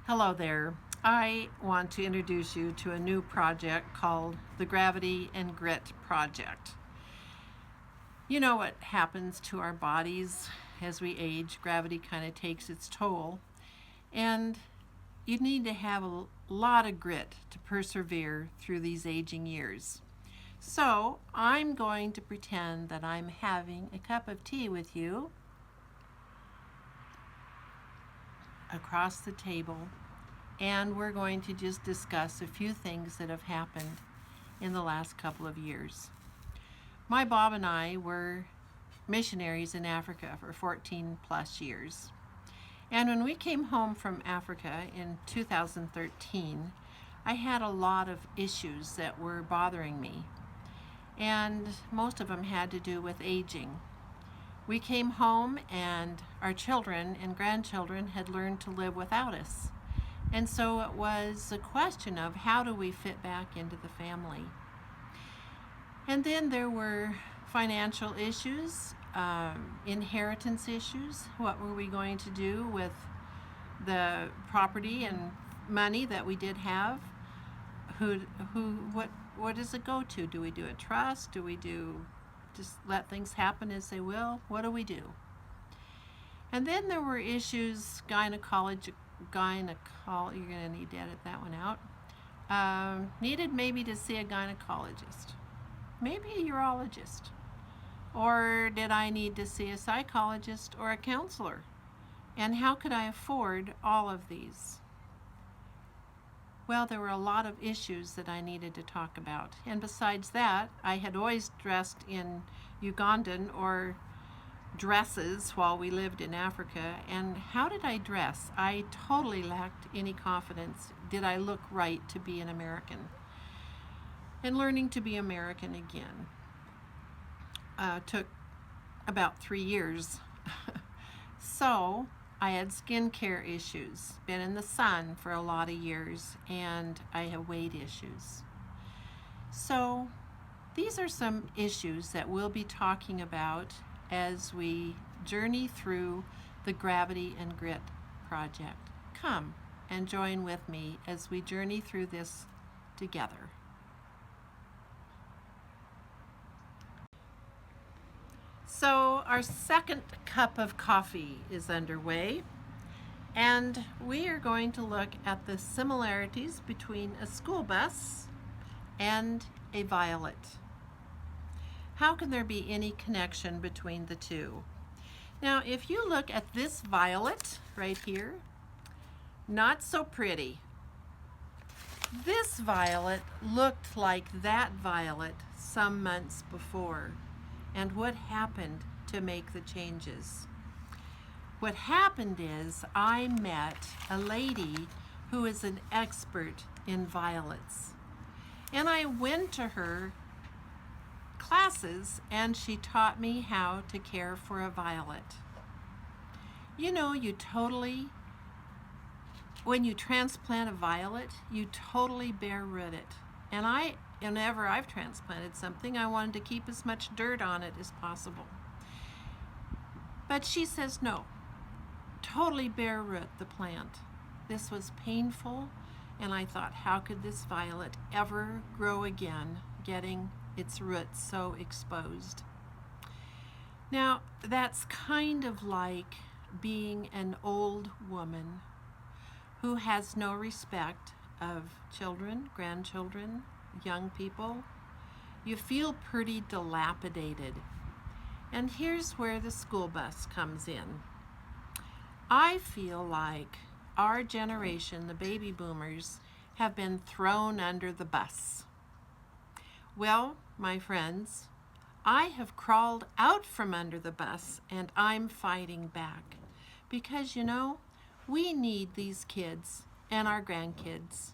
Hello there. I want to introduce you to a new project called the Gravity and Grit Project. You know what happens to our bodies as we age? Gravity kind of takes its toll, and you need to have a lot of grit to persevere through these aging years. So, I'm going to pretend that I'm having a cup of tea with you across the table, and we're going to just discuss a few things that have happened in the last couple of years. My Bob and I were missionaries in Africa for 14 plus years. And when we came home from Africa in 2013, I had a lot of issues that were bothering me. And most of them had to do with aging. We came home and our children and grandchildren had learned to live without us. And so it was a question of how do we fit back into the family. And then there were financial issues, inheritance issues. What were we going to do with the property and money that we did have? What does it go to? Do we do a trust? Do we do just let things happen as they will? What do we do? And then there were issues, gynecology, you're going to need to edit that one out. Needed maybe to see a gynecologist, maybe a urologist, or did I need to see a psychologist or a counselor? And how could I afford all of these? Well, there were a lot of issues that I needed to talk about. And besides that, I had always dressed in Ugandan or dresses while we lived in Africa. And how did I dress? I totally lacked any confidence. Did I look right to be an American? And learning to be American again took about 3 years. So I had skincare issues, been in the sun for a lot of years, and I have weight issues. So these are some issues that we'll be talking about as we journey through the Gravity and Grit project. Come and join with me as we journey through this together. So our second cup of coffee is underway, and we are going to look at the similarities between a school bus and a violet. How can there be any connection between the two? Now, if you look at this violet right here, not so pretty. This violet looked like that violet some months before. And what happened to make the changes? What happened is I met a lady who is an expert in violets. And I went to her classes and she taught me how to care for a violet. You know, when you transplant a violet, you totally bare root it. And whenever I've transplanted something, I wanted to keep as much dirt on it as possible. But she says no, totally bare root the plant. This was painful, and I thought, how could this violet ever grow again, getting its roots so exposed? Now, that's kind of like being an old woman who has no respect of children, grandchildren, young people. You feel pretty dilapidated. And here's where the school bus comes in. I feel like our generation, the baby boomers, have been thrown under the bus. Well, my friends, I have crawled out from under the bus and I'm fighting back. Because, you know, we need these kids and our grandkids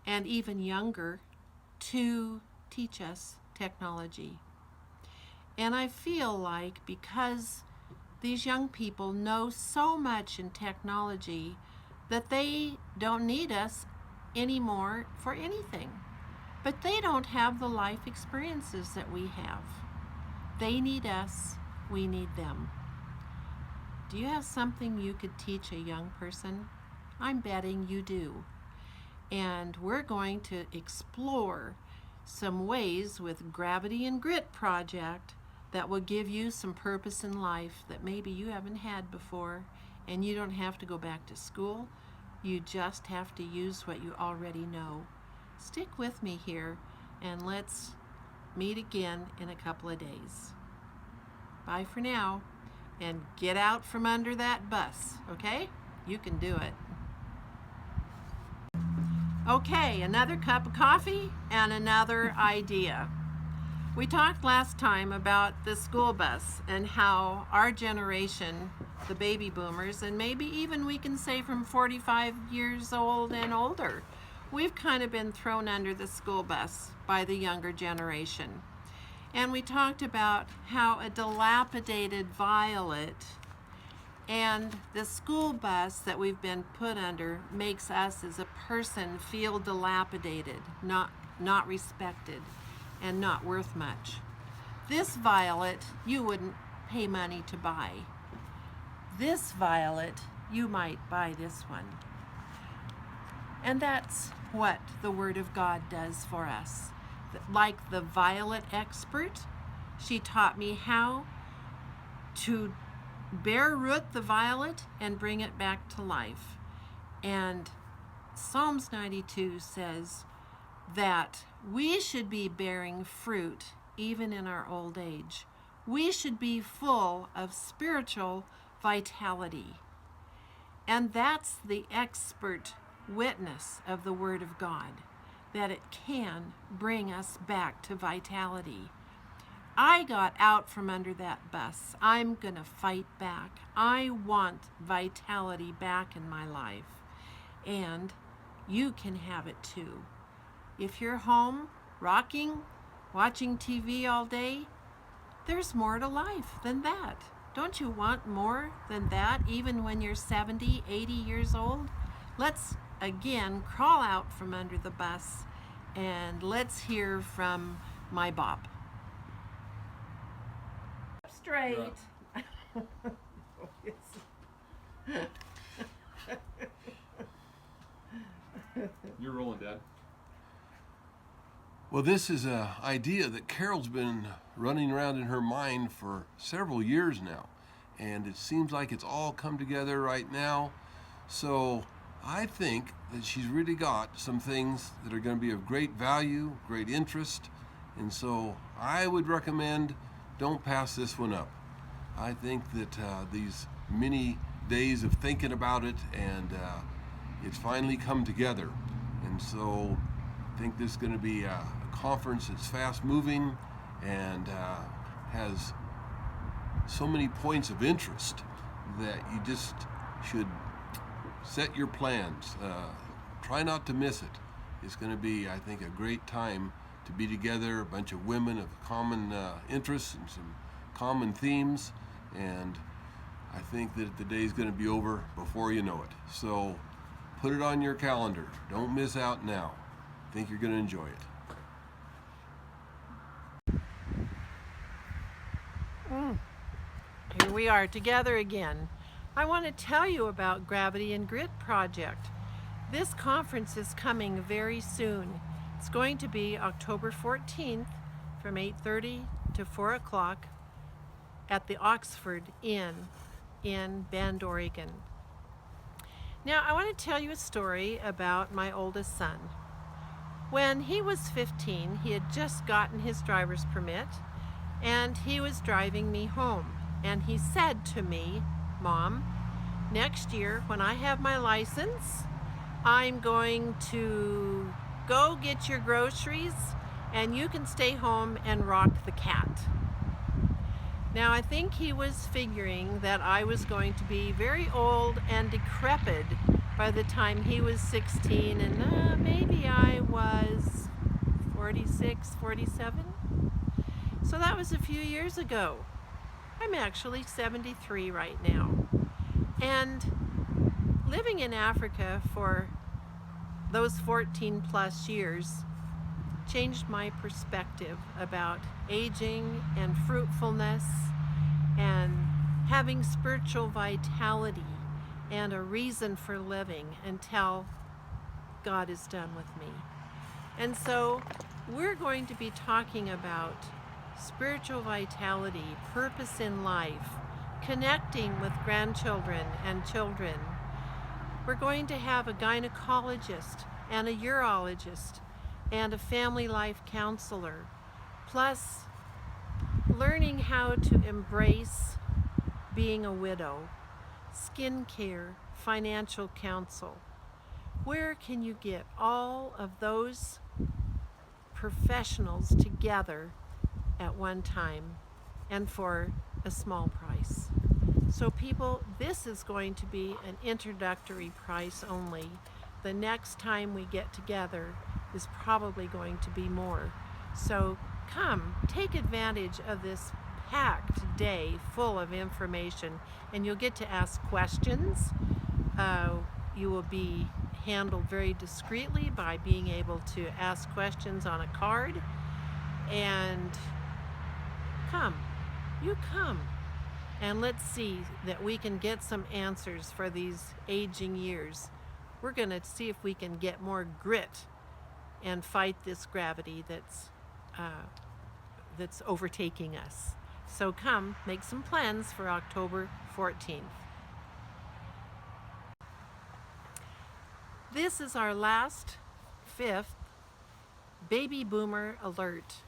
and even younger to teach us technology. And I feel like because these young people know so much in technology that they don't need us anymore for anything. But they don't have the life experiences that we have. They need us, we need them. Do you have something you could teach a young person I'm betting you do. And we're going to explore some ways with Gravity and Grit Project that will give you some purpose in life that maybe you haven't had before, and you don't have to go back to school. You just have to use what you already know. Stick with me here, and let's meet again in a couple of days. Bye for now, and get out from under that bus, okay? You can do it. Okay, another cup of coffee and another idea. We talked last time about the school bus and how our generation, the baby boomers, and maybe even we can say from 45 years old and older, we've kind of been thrown under the school bus by the younger generation. And we talked about how a dilapidated Violet and the school bus that we've been put under makes us as a person feel dilapidated, not respected, and not worth much. This Violet, you wouldn't pay money to buy. This Violet, you might buy this one. And that's what the Word of God does for us. Like the Violet expert, she taught me how to bear root the violet and bring it back to life. And Psalms 92 says that we should be bearing fruit even in our old age. We should be full of spiritual vitality. And that's the expert witness of the Word of God, that it can bring us back to vitality. I got out from under that bus. I'm going to fight back. I want vitality back in my life. And you can have it too. If you're home, rocking, watching TV all day, there's more to life than that. Don't you want more than that, even when you're 70, 80 years old? Let's, again, crawl out from under the bus, and let's hear from my Bob. Straight. You're rolling, Dad. Well, this is an idea that Carol's been running around in her mind for several years now, and it seems like it's all come together right now. So I think that she's really got some things that are going to be of great value, great interest, and so I would recommend don't pass this one up. I think that these many days of thinking about it, and it's finally come together. And so I think this is going to be a conference that's fast moving and has so many points of interest that you just should set your plans. Try not to miss it. It's going to be, I think, a great time to be together, a bunch of women of common interests and some common themes, and I think that the day's going to be over before you know it. So put it on your calendar. Don't miss out now. I think you're going to enjoy it. Here we are together again. I want to tell you about Gravity and Grit Project. This conference is coming very soon. It's going to be October 14th from 8:30 to 4 o'clock at the Oxford Inn in Bend, Oregon. Now, I want to tell you a story about my oldest son. When he was 15, he had just gotten his driver's permit, and he was driving me home. And he said to me, "Mom, next year when I have my license, I'm going to go get your groceries, and you can stay home and rock the cat." Now, I think he was figuring that I was going to be very old and decrepit by the time he was 16, and maybe I was 46, 47. So that was a few years ago. I'm actually 73 right now. And living in Africa for those 14 plus years changed my perspective about aging and fruitfulness and having spiritual vitality and a reason for living until God is done with me. And so we're going to be talking about spiritual vitality, purpose in life, connecting with grandchildren and children. We're going to have a gynecologist and a urologist and a family life counselor, plus learning how to embrace being a widow, skincare, financial counsel. Where can you get all of those professionals together at one time and for a small price? So people, this is going to be an introductory price only. The next time we get together is probably going to be more. So come, take advantage of this packed day full of information, and you'll get to ask questions. You will be handled very discreetly by being able to ask questions on a card. And come, you come, and let's see that we can get some answers for these aging years. We're going to see if we can get more grit and fight this gravity that's overtaking us. So come, make some plans for October 14th. This is our last, fifth, baby boomer alert.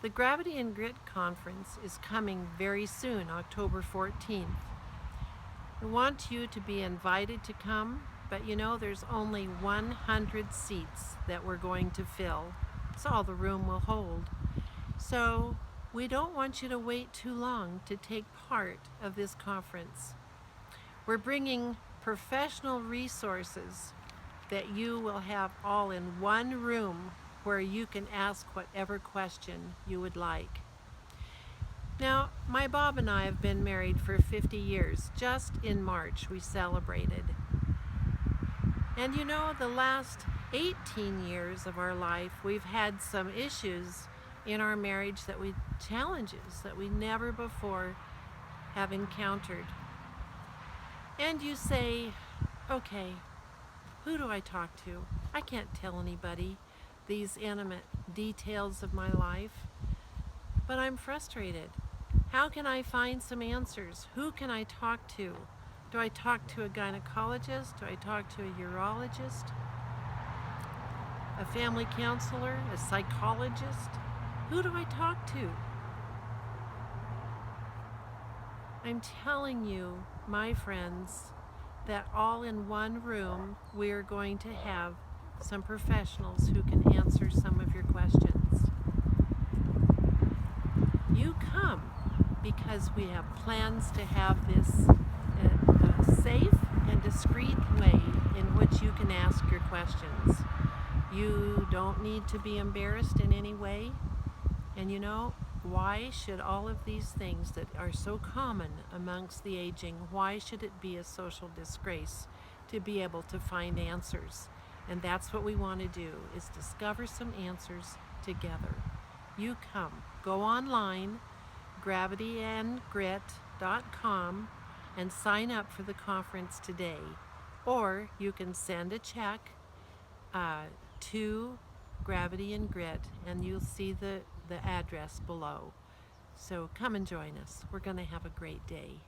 The Gravity and Grit Conference is coming very soon, October 14th. We want you to be invited to come, but you know there's only 100 seats that we're going to fill. It's all the room will hold. So we don't want you to wait too long to take part of this conference. We're bringing professional resources that you will have all in one room where you can ask whatever question you would like. Now, my Bob and I have been married for 50 years. Just in March we celebrated. And you know, the last 18 years of our life, we've had some issues in our marriage challenges that we never before have encountered. And you say, okay, who do I talk to? I can't tell anybody these intimate details of my life, but I'm frustrated. How can I find some answers? Who can I talk to? Do I talk to a gynecologist? Do I talk to a urologist? A family counselor? A psychologist? Who do I talk to? I'm telling you, my friends, that all in one room we're going to have some professionals who can answer some of your questions. You come because we have plans to have this a safe and discreet way in which you can ask your questions. You don't need to be embarrassed in any way. And you know, why should all of these things that are so common amongst the aging, why should it be a social disgrace to be able to find answers? And that's what we want to do, is discover some answers together. You come. Go online, gravityandgrit.com, and sign up for the conference today. Or you can send a check to Gravity and Grit, and you'll see the address below. So come and join us. We're going to have a great day.